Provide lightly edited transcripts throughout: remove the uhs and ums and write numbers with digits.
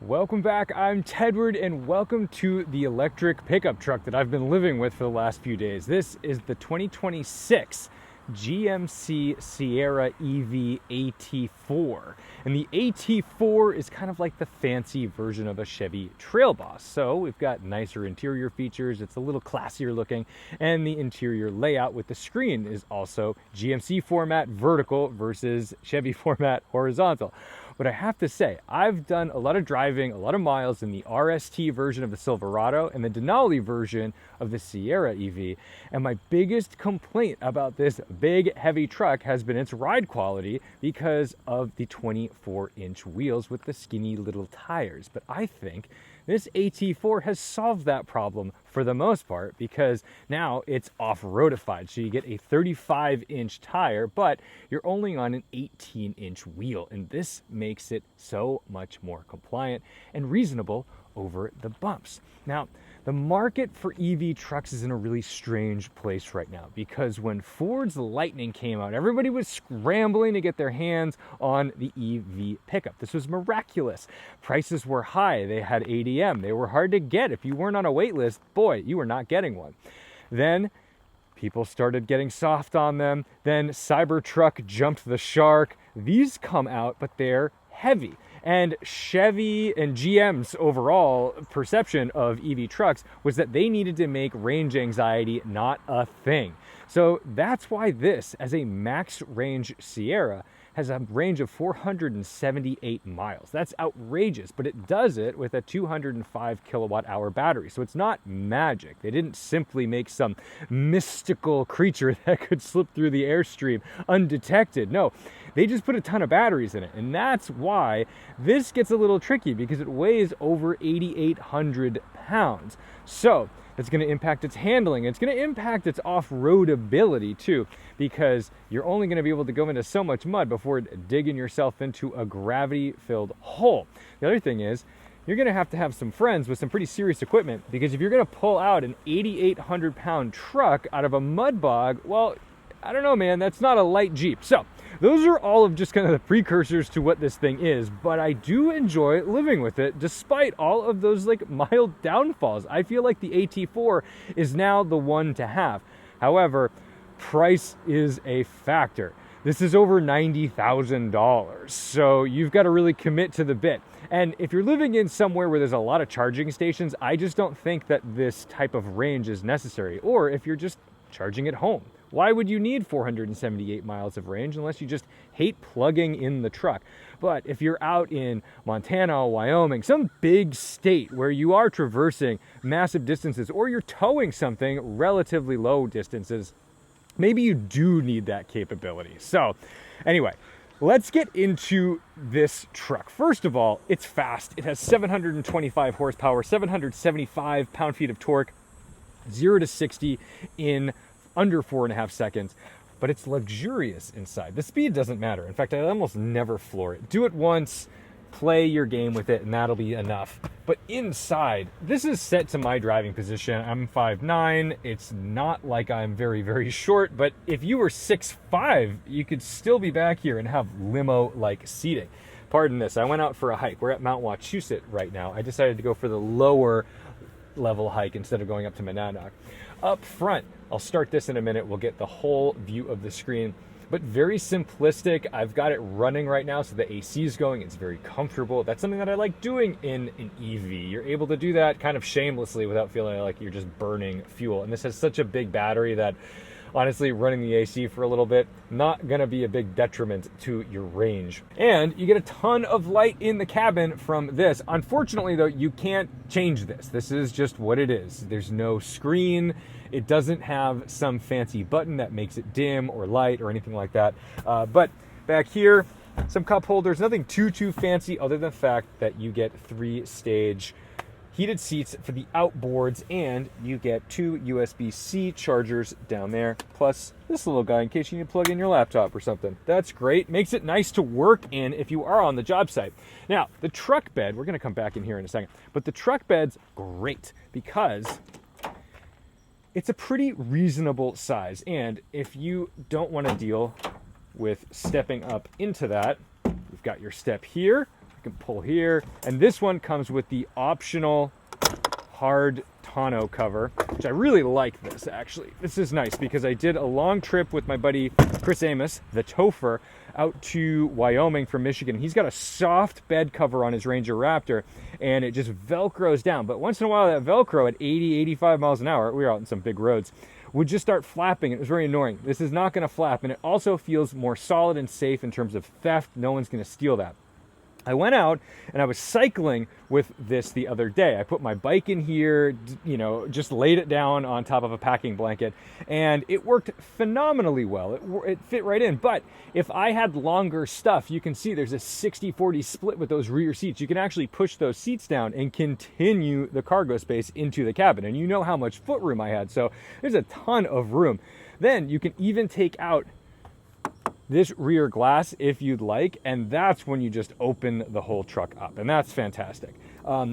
Welcome back, I'm Tedward, and welcome to the electric pickup truck that I've been living with for the last few days. This is the 2026 GMC Sierra EV AT4. And the AT4 is kind of like the fancy version of a Chevy Trail Boss. So we've got nicer interior features, it's a little classier looking, and the interior layout with the screen is also GMC format vertical versus Chevy format horizontal. But I have to say, I've done a lot of driving, a lot of miles in the RST version of the Silverado and the Denali version of the Sierra EV. And my biggest complaint about this big, heavy truck has been its ride quality because of the 24-inch wheels with the skinny little tires. But I think this AT4 has solved that problem for the most part because now it's off-roadified. So you get a 35-inch tire, but you're only on an 18-inch wheel. And this makes it so much more compliant and reasonable over the bumps. Now, the market for EV trucks is in a really strange place right now because when Ford's Lightning came out, everybody was scrambling to get their hands on the EV pickup. This was miraculous. Prices were high. They had ADM. They were hard to get. If you weren't on a wait list, boy, you were not getting one. Then people started getting soft on them. Then Cybertruck jumped the shark. These come out, but they're heavy. And Chevy and GM's overall perception of EV trucks was that they needed to make range anxiety not a thing. So that's why this, as a max range Sierra, has a range of 478 miles. That's outrageous, but it does it with a 205 kilowatt hour battery. So it's not magic. They didn't simply make some mystical creature that could slip through the airstream undetected. No, they just put a ton of batteries in it. And that's why this gets a little tricky because it weighs over 8,800 pounds. So it's going to impact its handling. It's going to impact its off-roadability too, because you're only going to be able to go into so much mud before digging yourself into a gravity-filled hole. The other thing is, you're going to have some friends with some pretty serious equipment, because if you're going to pull out an 8,800-pound truck out of a mud bog, well, I don't know, man, that's not a light Jeep. So those are all of just kind of the precursors to what this thing is, but I do enjoy living with it despite all of those like mild downfalls. I feel like the AT4 is now the one to have. However, price is a factor. This is over $90,000, so you've got to really commit to the bit. And if you're living in somewhere where there's a lot of charging stations, I just don't think that this type of range is necessary. Or if you're just charging at home, why would you need 478 miles of range unless you just hate plugging in the truck? But if you're out in Montana, Wyoming, some big state where you are traversing massive distances, or you're towing something relatively low distances, maybe you do need that capability. So anyway, let's get into this truck. First of all, it's fast. It has 725 horsepower, 775 pound-feet of torque, 0 to 60 in under 4.5 seconds, but it's luxurious inside. The speed doesn't matter. In fact, I almost never floor it. Do it once, play your game with it, and that'll be enough. But inside, this is set to my driving position. I'm 5'9". It's not like I'm very, very short, but if you were 6'5", you could still be back here and have limo-like seating. Pardon this, I went out for a hike. We're at Mount Wachusett right now. I decided to go for the lower level hike instead of going up to Monadnock. Up front, I'll start this in a minute, we'll get the whole view of the screen, but very simplistic. I've got it running right now, so the AC is going, it's very comfortable. That's something that I like doing in an EV. You're able to do that kind of shamelessly without feeling like you're just burning fuel. And this has such a big battery that honestly, running the AC for a little bit, not gonna be a big detriment to your range. And you get a ton of light in the cabin from this. Unfortunately though, you can't change this. This is just what it is. There's no screen. It doesn't have some fancy button that makes it dim or light or anything like that. But back here, some cup holders, nothing too fancy other than the fact that you get 3-stage heated seats for the outboards, and you get 2 USB-C chargers down there, plus this little guy in case you need to plug in your laptop or something. That's great. Makes it nice to work in if you are on the job site. Now, the truck bed, we're going to come back in here in a second, but the truck bed's great because it's a pretty reasonable size, and if you don't want to deal with stepping up into that, you've got your step here, can pull here. And this one comes with the optional hard tonneau cover, which I really like this actually. This is nice because I did a long trip with my buddy Chris Amos, the Topher, out to Wyoming from Michigan. He's got a soft bed cover on his Ranger Raptor and it just Velcros down. But once in a while that Velcro at 80, 85 miles an hour, we were out in some big roads, would just start flapping. It was very annoying. This is not gonna flap, and it also feels more solid and safe in terms of theft. No one's gonna steal that. I went out and I was cycling with this the other day. I put my bike in here, you know, just laid it down on top of a packing blanket, and it worked phenomenally well. It fit right in. But if I had longer stuff, you can see there's a 60-40 split with those rear seats. You can actually push those seats down and continue the cargo space into the cabin. And you know how much footroom I had, so there's a ton of room. Then you can even take out this rear glass if you'd like, and that's when you just open the whole truck up, and that's fantastic.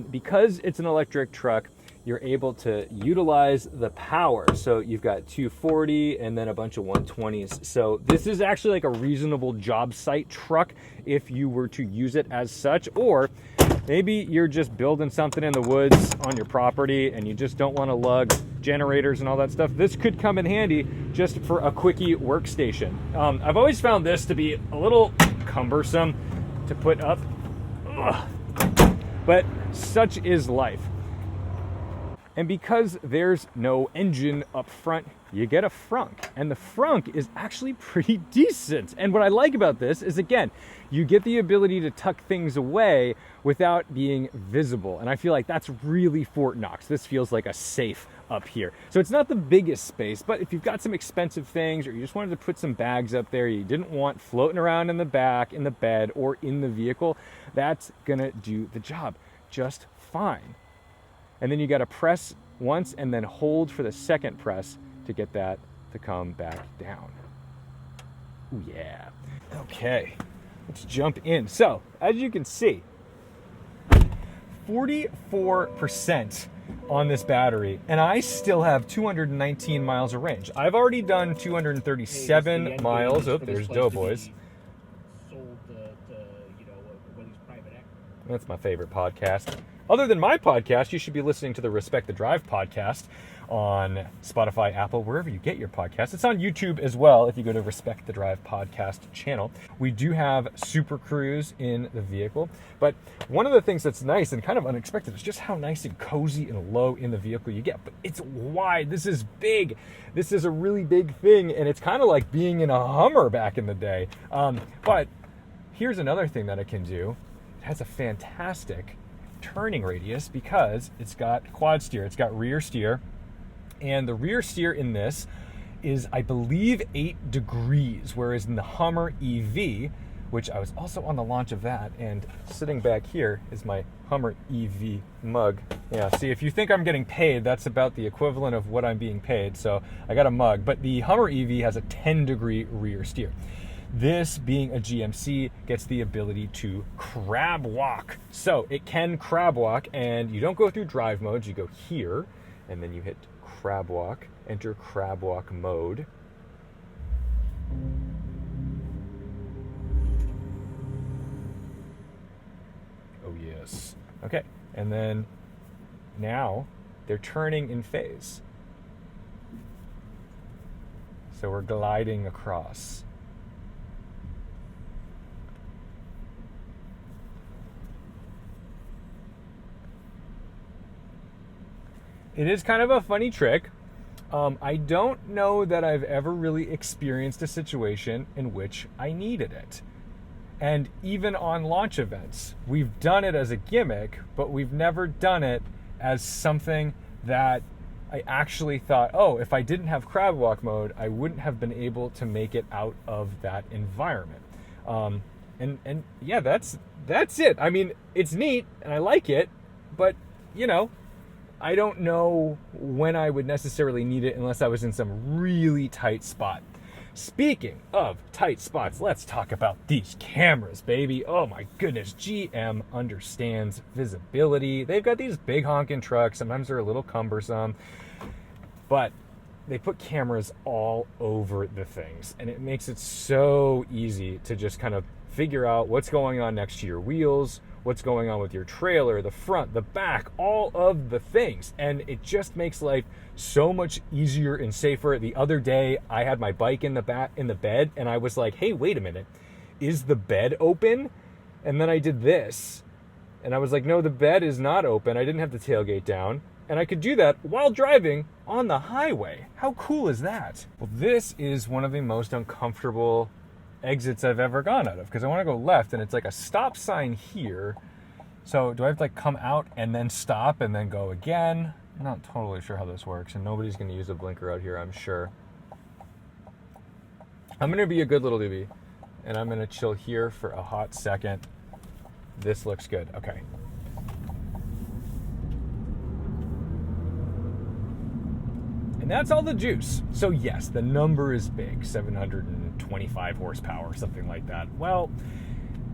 Because it's an electric truck, you're able to utilize the power. So you've got 240 and then a bunch of 120s. So this is actually like a reasonable job site truck if you were to use it as such, or maybe you're just building something in the woods on your property and you just don't want to lug generators and all that stuff. This could come in handy just for a quickie workstation. I've always found this to be a little cumbersome to put up. Ugh. But such is life. And because there's no engine up front, you get a frunk. And the frunk is actually pretty decent. And what I like about this is, again, you get the ability to tuck things away without being visible. And I feel like that's really Fort Knox. This feels like a safe up here. So it's not the biggest space, but if you've got some expensive things or you just wanted to put some bags up there you didn't want floating around in the back, in the bed, or in the vehicle, that's gonna do the job just fine. And then you got to press once and then hold for the second press to get that to come back down. Ooh, yeah. Okay, let's jump in. So, as you can see, 44% on this battery, and I still have 219 miles of range. I've already done 237 miles. Oh, there's Doughboys. That's my favorite podcast. Other than my podcast, you should be listening to the Respect the Drive podcast on Spotify, Apple, wherever you get your podcasts. It's on YouTube as well if you go to Respect the Drive podcast channel. We do have Super Cruise in the vehicle, but one of the things that's nice and kind of unexpected is just how nice and cozy and low in the vehicle you get. But it's wide. This is big. This is a really big thing, and it's kind of like being in a Hummer back in the day. But here's another thing that it can do. It has a fantastic turning radius because it's got quad steer, it's got rear steer, and the rear steer in this is, I believe, 8 degrees, whereas in the Hummer EV, which I was also on the launch of that, and sitting back here is my Hummer EV mug. Yeah, see, if you think I'm getting paid, that's about the equivalent of what I'm being paid, so I got a mug. But the Hummer EV has a 10-degree rear steer. This, being a GMC, gets the ability to crab walk. So it can crab walk, and you don't go through drive modes. You go here, and then you hit crab walk, enter crab walk mode. Oh, yes. Okay, and then now they're turning in phase. So we're gliding across. It is kind of a funny trick. I don't know that I've ever really experienced a situation in which I needed it. And even on launch events, we've done it as a gimmick, but we've never done it as something that I actually thought, oh, if I didn't have crab walk mode, I wouldn't have been able to make it out of that environment. And yeah, that's it. I mean, it's neat and I like it, but you know, I don't know when I would necessarily need it unless I was in some really tight spot. Speaking of tight spots, let's talk about these cameras, baby. Oh my goodness, GM understands visibility. They've got these big honking trucks. Sometimes they're a little cumbersome, but they put cameras all over the things, and it makes it so easy to just kind of figure out what's going on next to your wheels, what's going on with your trailer, the front, the back, all of the things. And it just makes life so much easier and safer. The other day, I had my bike in the bed, and I was like, hey, wait a minute, is the bed open? And then I did this, and I was like, no, the bed is not open. I didn't have the tailgate down, and I could do that while driving on the highway. How cool is that? Well, this is one of the most uncomfortable exits I've ever gone out of, because I want to go left, and it's like a stop sign here. So do I have to like come out and then stop and then go again? I'm not totally sure how this works, and nobody's going to use a blinker out here, I'm sure. I'm going to be a good little doobie, and I'm going to chill here for a hot second. This looks good. Okay. And that's all the juice. So yes, the number is big, 725 horsepower, something like that. Well,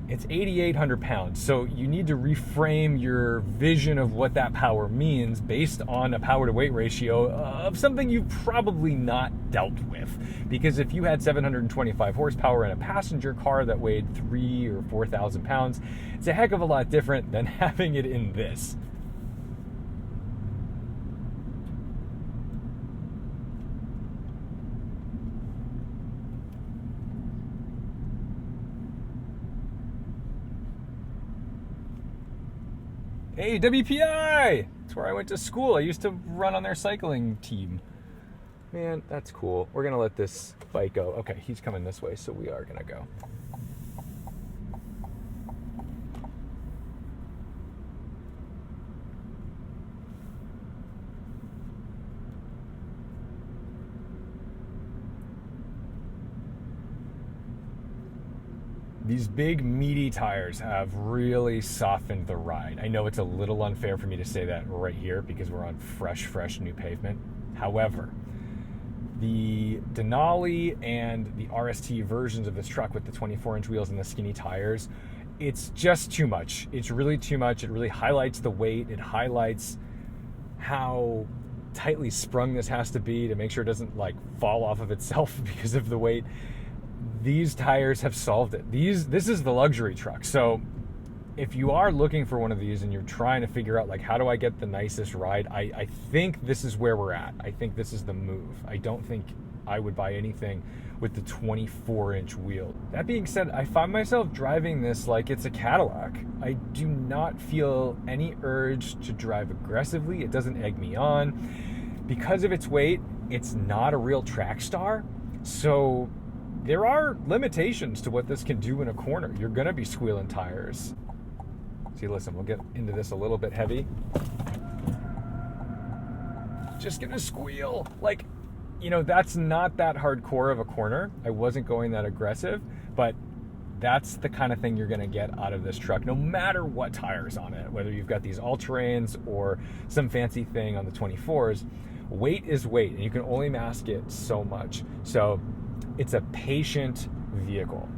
it's 8,800 pounds. So you need to reframe your vision of what that power means based on a power to weight ratio of something you've probably not dealt with. Because if you had 725 horsepower in a passenger car that weighed 3,000 or 4,000 pounds, it's a heck of a lot different than having it in this. Hey, WPI! That's where I went to school. I used to run on their cycling team. Man, that's cool. We're gonna let this bike go. Okay, he's coming this way, so we are gonna go. These big meaty tires have really softened the ride. I know it's a little unfair for me to say that right here because we're on fresh new pavement. However, the Denali and the RST versions of this truck with the 24-inch wheels and the skinny tires, it's just too much. It's really too much. It really highlights the weight. It highlights how tightly sprung this has to be to make sure it doesn't like fall off of itself because of the weight. These tires have solved it. This is the luxury truck. So if you are looking for one of these and you're trying to figure out like, how do I get the nicest ride? I think this is where we're at. I think this is the move. I don't think I would buy anything with the 24-inch wheel. That being said, I find myself driving this like it's a Cadillac. I do not feel any urge to drive aggressively. It doesn't egg me on. Because of its weight, it's not a real track star. So there are limitations to what this can do in a corner. You're gonna be squealing tires. See, listen, we'll get into this a little bit heavy. Just gonna squeal. Like, you know, that's not that hardcore of a corner. I wasn't going that aggressive, but that's the kind of thing you're gonna get out of this truck, no matter what tires on it, whether you've got these all-terrains or some fancy thing on the 24s. Weight is weight, and you can only mask it so much. So it's a patient vehicle.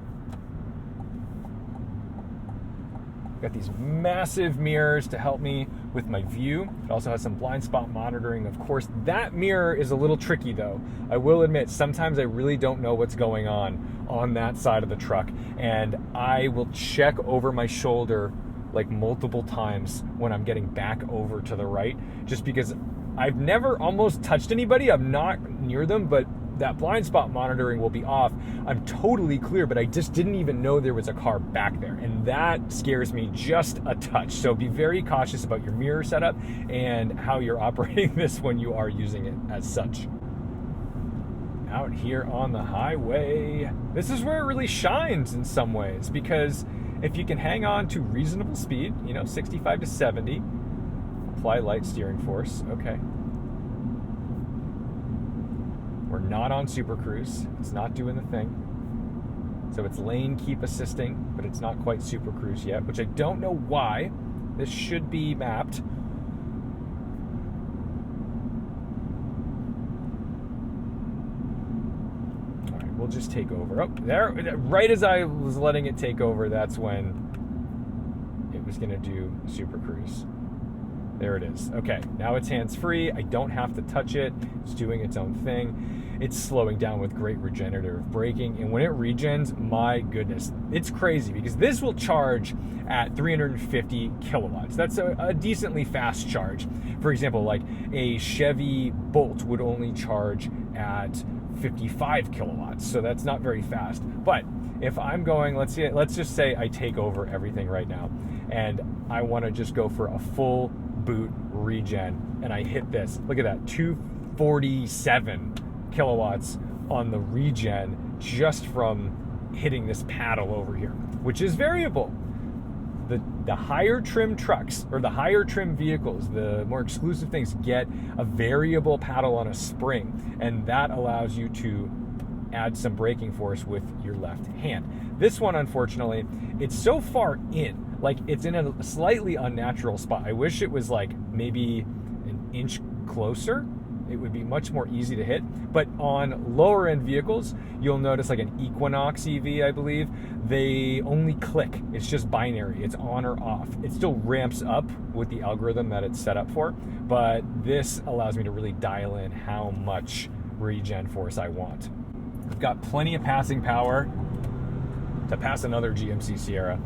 Got these massive mirrors to help me with my view. It also has some blind spot monitoring. Of course, that mirror is a little tricky though. I will admit, sometimes I really don't know what's going on that side of the truck. And I will check over my shoulder like multiple times when I'm getting back over to the right, just because I've never almost touched anybody. I'm not near them, but that blind spot monitoring will be off. I'm totally clear, but I just didn't even know there was a car back there. And that scares me just a touch. So be very cautious about your mirror setup and how you're operating this when you are using it as such. Out here on the highway, this is where it really shines in some ways, because if you can hang on to reasonable speed, 65 to 70, apply light steering force, okay. We're not on Super Cruise. It's not doing the thing. So it's lane keep assisting, but it's not quite Super Cruise yet, which I don't know why. This should be mapped. All right, we'll just take over. Oh, there, right as I was letting it take over, that's when it was gonna do Super Cruise. There it is. Okay, now it's hands-free. I don't have to touch it. It's doing its own thing. it's slowing down with great regenerative braking. And when it regens, my goodness, it's crazy, because this will charge at 350 kilowatts. That's a decently fast charge. For example, like a Chevy Bolt would only charge at 55 kilowatts, so that's not very fast. But if I'm going, let's just say I take over everything right now, and I want to just go for a full boot regen, and I hit this, look at that, 247 kilowatts on the regen just from hitting this paddle over here, which is variable. The higher trim trucks, or the higher trim vehicles, the more exclusive things, get a variable paddle on a spring, and that allows you to add some braking force with your left hand. This one, unfortunately, it's so far in, like it's in a slightly unnatural spot. I wish it was like maybe an inch closer. It would be much more easy to hit. But on lower end vehicles, you'll notice like an Equinox EV, I believe, they only click. It's just binary. It's on or off. It still ramps up with the algorithm that it's set up for, but this allows me to really dial in how much regen force I want. I've got plenty of passing power to pass another GMC Sierra,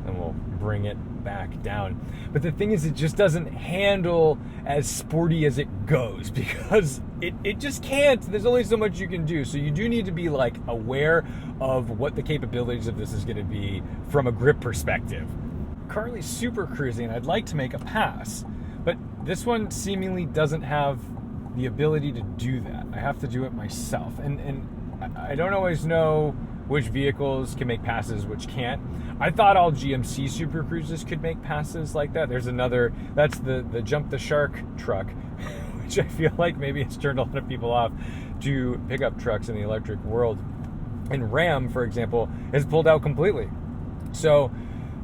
and we'll bring it back down. But the thing is, it just doesn't handle as sporty as it goes, because it just can't. There's only so much you can do. So you do need to be like aware of what the capabilities of this is going to be from a grip perspective. Currently super cruising, I'd like to make a pass, but this one seemingly doesn't have the ability to do that. I have to do it myself, and I don't always know which vehicles can make passes, which can't. I thought all GMC Super Cruises could make passes like that. There's another, that's the Jump the Shark truck, which I feel like maybe it's turned a lot of people off to pickup trucks in the electric world. And Ram, for example, has pulled out completely. So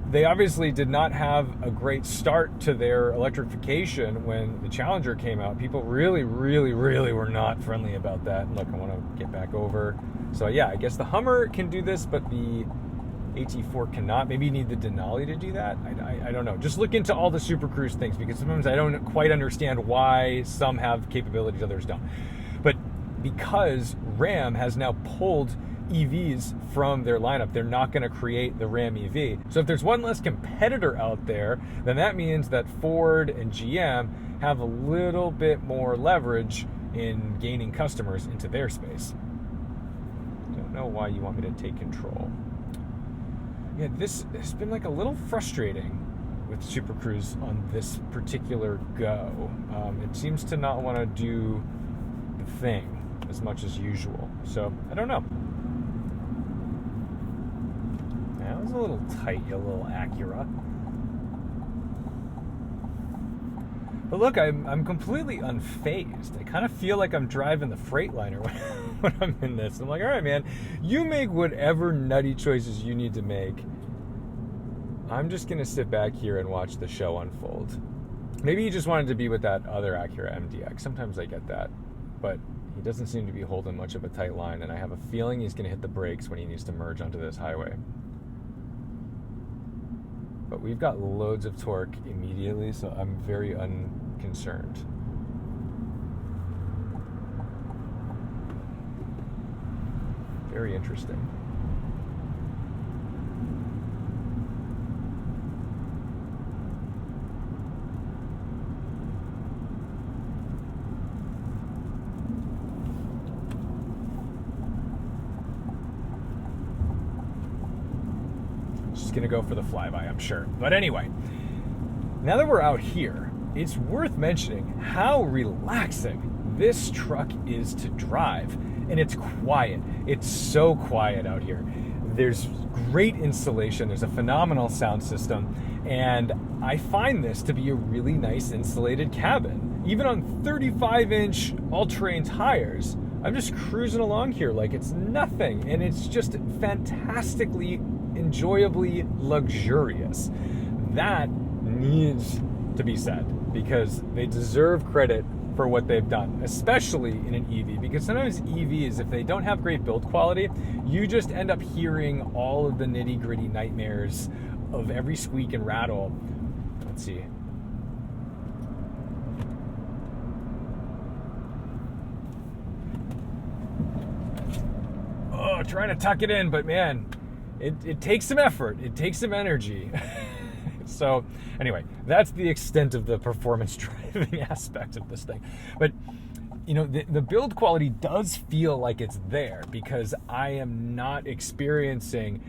they obviously did not have a great start to their electrification when the Challenger came out. People really, really, really were not friendly about that. Look, I want to get back over. So yeah, I guess the Hummer can do this, but the AT4 cannot. Maybe you need the Denali to do that. I don't know. Just look into all the Super Cruise things, because sometimes I don't quite understand why some have capabilities, others don't. But because Ram has now pulled EVs from their lineup, they're not going to create the Ram EV. So if there's one less competitor out there, then that means that Ford and GM have a little bit more leverage in gaining customers into their space. Don't know why you want me to take control. Yeah, this has been like a little frustrating with Super Cruise on this particular go. It seems to not want to do the thing as much as usual. So I don't know. That was a little tight, you little Acura. But look, I'm completely unfazed. I kind of feel like I'm driving the Freightliner when I'm in this. I'm like, all right, man, you make whatever nutty choices you need to make. I'm just going to sit back here and watch the show unfold. Maybe he just wanted to be with that other Acura MDX. Sometimes I get that. But he doesn't seem to be holding much of a tight line, and I have a feeling he's going to hit the brakes when he needs to merge onto this highway. But we've got loads of torque immediately, so I'm very unconcerned. Very interesting. Gonna go for the flyby, I'm sure. But anyway, now that we're out here, it's worth mentioning how relaxing this truck is to drive. And it's quiet. It's so quiet out here. There's great insulation. There's a phenomenal sound system. And I find this to be a really nice insulated cabin. Even on 35-inch all-terrain tires, I'm just cruising along here like it's nothing. And it's just fantastically enjoyably luxurious. That needs to be said, because they deserve credit for what they've done, especially in an EV, because sometimes EVs, if they don't have great build quality, you just end up hearing all of the nitty-gritty nightmares of every squeak and rattle. Let's see. trying to tuck it in, but man, it takes some effort. It takes some energy. So anyway, that's the extent of the performance driving aspect of this thing. But you know, the build quality does feel like it's there because I am not experiencing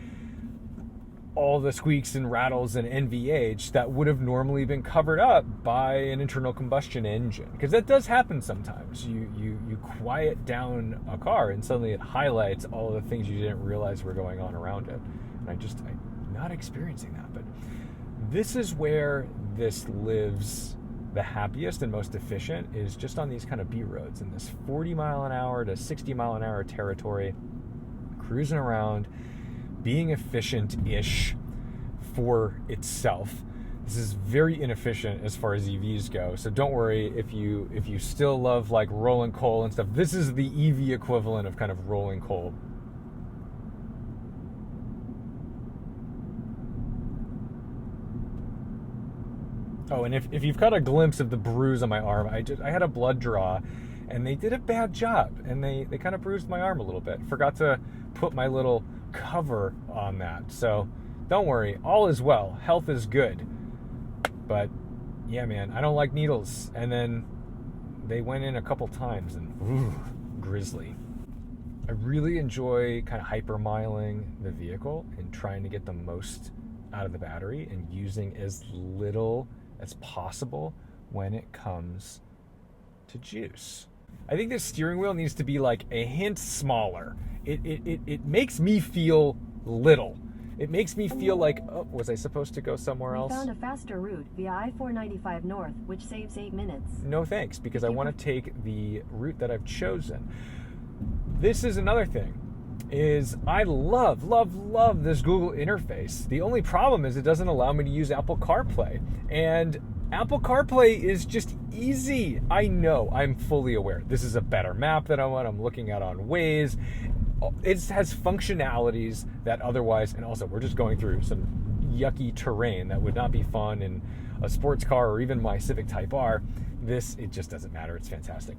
all the squeaks and rattles and NVH that would have normally been covered up by an internal combustion engine. Because that does happen sometimes. You quiet down a car and suddenly it highlights all the things you didn't realize were going on around it. And I'm not experiencing that. But this is where this lives the happiest and most efficient, is just on these kind of B roads in this 40 mile an hour to 60 mile an hour territory, cruising around, being efficient-ish for itself. This is very inefficient as far as EVs go, so don't worry if you still love like rolling coal and stuff. This is the EV equivalent of kind of rolling coal. Oh, and if you've got a glimpse of the bruise on my arm, I had a blood draw, and they did a bad job, and they kind of bruised my arm a little bit. Forgot to put my little cover on that. So don't worry, all is well. Health is good. But yeah, man, I don't like needles. And then they went in a couple times, and ooh, grisly. I really enjoy kind of hypermiling the vehicle and trying to get the most out of the battery and using as little as possible when it comes to juice. I think the steering wheel needs to be like a hint smaller. It makes me feel little. It makes me feel like, oh, was I supposed to go somewhere else? We found a faster route via I-495 North, which saves 8 minutes. No thanks, because I want to take the route that I've chosen. This is another thing, is I love this Google interface. The only problem is it doesn't allow me to use Apple CarPlay. And Apple CarPlay is just easy. I know, I'm fully aware. This is a better map than I'm looking at on Waze. It has functionalities that otherwise, and also we're just going through some yucky terrain that would not be fun in a sports car or even my Civic Type R. It just doesn't matter. It's fantastic.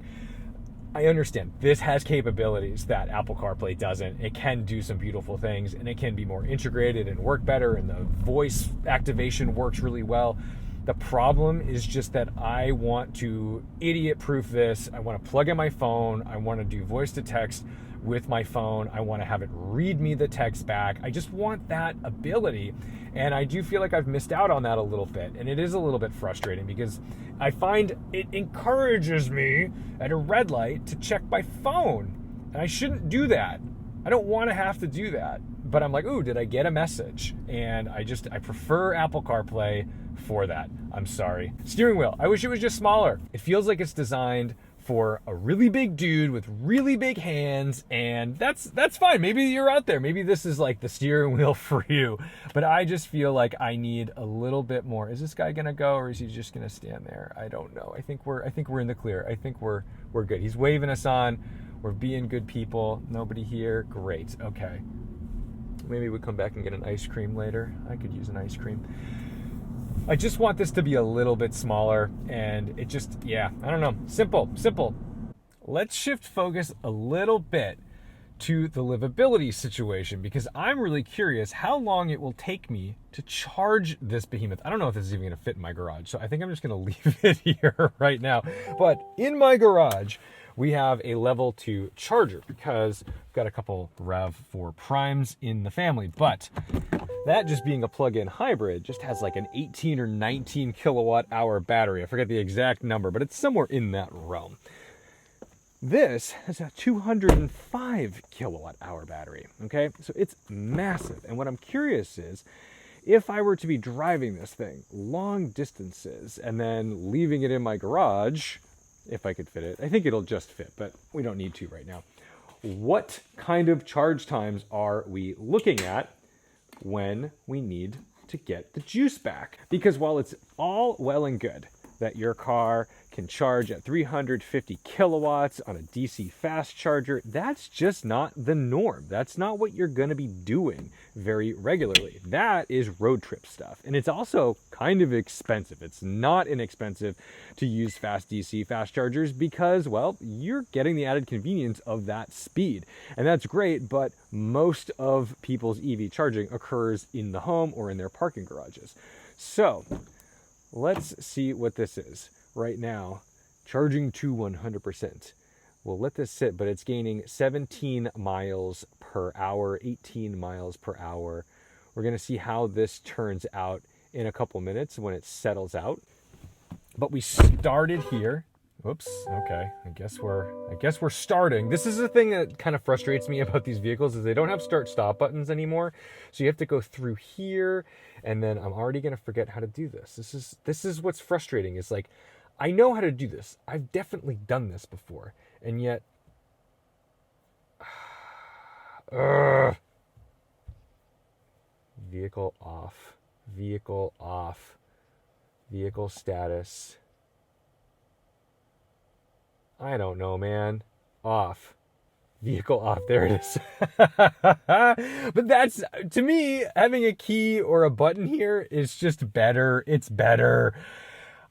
I understand this has capabilities that Apple CarPlay doesn't. It can do some beautiful things, and it can be more integrated and work better, and the voice activation works really well. The problem is just that I want to idiot-proof this. I want to plug in my phone. I want to do voice to text with my phone. I want to have it read me the text back. I just want that ability, and I do feel like I've missed out on that a little bit, and it is a little bit frustrating because I find it encourages me at a red light to check my phone, and I shouldn't do that. I don't want to have to do that, but I'm like, ooh, did I get a message? And I prefer Apple CarPlay for that. I'm sorry. Steering wheel, I wish it was just smaller. It feels like it's designed for a really big dude with really big hands, and that's fine. Maybe you're out there. Maybe this is like the steering wheel for you. But I just feel like I need a little bit more. Is this guy gonna go, or is he just gonna stand there? I don't know. I think we're in the clear. I think we're good. He's waving us on. We're being good people. Nobody here. Great. Okay. Maybe we'll come back and get an ice cream later. I could use an ice cream. I just want this to be a little bit smaller, and it just, yeah, I don't know. Simple. Let's shift focus a little bit to the livability situation, because I'm really curious how long it will take me to charge this behemoth. I don't know if this is even going to fit in my garage, so I think I'm just going to leave it here right now. But in my garage, we have a level 2 charger because I've got a couple RAV4 primes in the family, but that just being a plug-in hybrid just has like an 18 or 19 kilowatt hour battery. I forget the exact number, but it's somewhere in that realm. This has a 205 kilowatt hour battery, okay? So it's massive. And what I'm curious is, if I were to be driving this thing long distances and then leaving it in my garage, if I could fit it, I think it'll just fit, but we don't need to right now. What kind of charge times are we looking at when we need to get the juice back? Because while it's all well and good that your car can charge at 350 kilowatts on a DC fast charger. That's just not the norm. That's not what you're going to be doing very regularly. That is road trip stuff. And it's also kind of expensive. It's not inexpensive to use fast DC fast chargers because, well, you're getting the added convenience of that speed. And that's great, but most of people's EV charging occurs in the home or in their parking garages. So let's see what this is. Right now, charging to 100%. We'll let this sit, but it's gaining 17 miles per hour, 18 miles per hour. We're going to see how this turns out in a couple minutes when it settles out. But we started here. Oops. Okay. I guess we're starting. This is the thing that kind of frustrates me about these vehicles is they don't have start-stop buttons anymore. So you have to go through here, and then I'm already going to forget how to do this. This is what's frustrating. Is like, I know how to do this. I've definitely done this before, and yet, vehicle off, vehicle off, vehicle status. I don't know, man. Off. Vehicle off. There it is. But that's, to me, having a key or a button here is just better. It's better.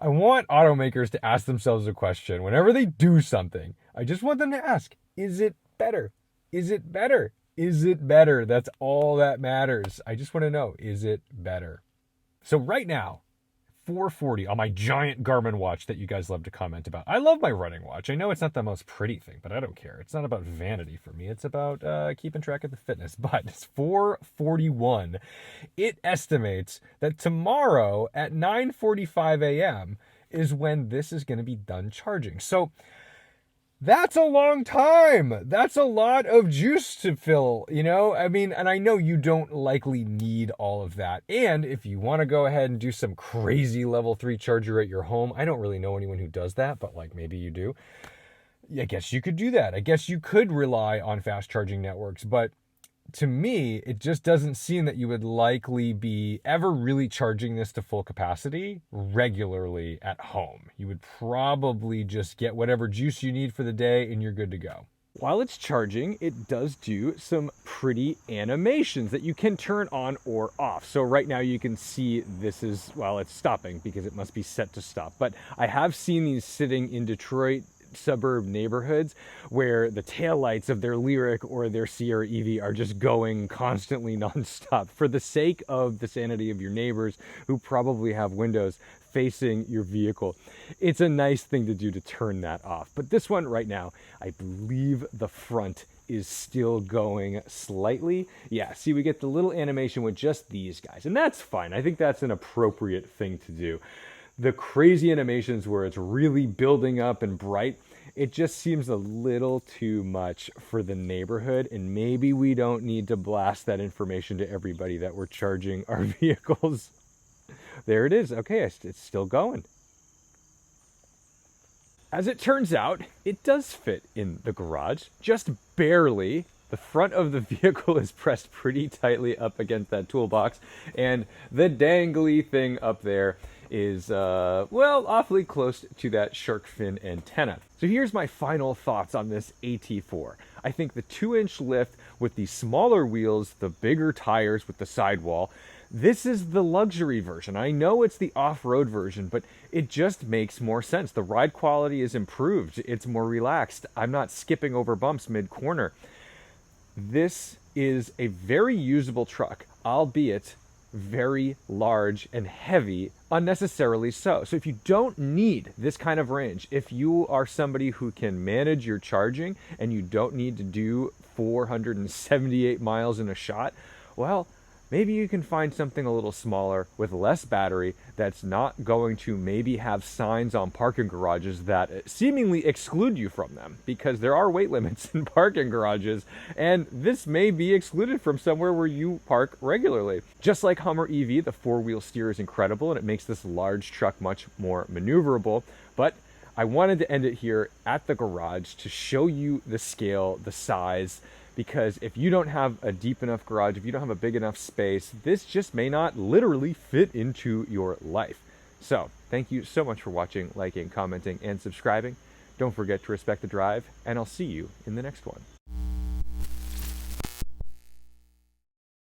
I want automakers to ask themselves a question. Whenever they do something, I just want them to ask, is it better? Is it better? Is it better? That's all that matters. I just want to know, is it better? So right now, 4:40 on my giant Garmin watch that you guys love to comment about. I love my running watch. I know it's not the most pretty thing, but I don't care. It's not about vanity for me. It's about keeping track of the fitness. But it's 4:41. It estimates that tomorrow at 9:45 a.m. is when this is going to be done charging. So that's a long time. That's a lot of juice to fill, you know? I mean, and I know you don't likely need all of that. And if you want to go ahead and do some crazy level 3 charger at your home, I don't really know anyone who does that, but like maybe you do. I guess you could do that. I guess you could rely on fast charging networks, but to me, it just doesn't seem that you would likely be ever really charging this to full capacity regularly at home. You would probably just get whatever juice you need for the day and you're good to go. While it's charging, it does do some pretty animations that you can turn on or off. So right now you can see this is, well, it's stopping because it must be set to stop. But I have seen these sitting in Detroit suburb neighborhoods where the taillights of their Lyriq or their Sierra EV are just going constantly nonstop for the sake of the sanity of your neighbors who probably have windows facing your vehicle. It's a nice thing to do to turn that off. But this one right now, I believe the front is still going slightly. Yeah, see, we get the little animation with just these guys, and that's fine. I think that's an appropriate thing to do. The crazy animations where it's really building up and bright, it just seems a little too much for the neighborhood, and maybe we don't need to blast that information to everybody that we're charging our vehicles. There it is. Okay, it's still going. As it turns out, it does fit in the garage, just barely. The front of the vehicle is pressed pretty tightly up against that toolbox, and the dangly thing up there is, well, awfully close to that shark fin antenna. So here's my final thoughts on this AT4. I think the 2-inch lift with the smaller wheels, the bigger tires with the sidewall, this is the luxury version. I know it's the off-road version, but it just makes more sense. The ride quality is improved. It's more relaxed. I'm not skipping over bumps mid-corner. This is a very usable truck, albeit very large and heavy, unnecessarily so. So if you don't need this kind of range, if you are somebody who can manage your charging and you don't need to do 478 miles in a shot, well, maybe you can find something a little smaller with less battery that's not going to maybe have signs on parking garages that seemingly exclude you from them, because there are weight limits in parking garages, and this may be excluded from somewhere where you park regularly. Just like Hummer EV, the 4-wheel steer is incredible, and it makes this large truck much more maneuverable, but I wanted to end it here at the garage to show you the scale, the size, because if you don't have a deep enough garage, if you don't have a big enough space, this just may not literally fit into your life. So thank you so much for watching, liking, commenting, and subscribing. Don't forget to respect the drive, and I'll see you in the next one.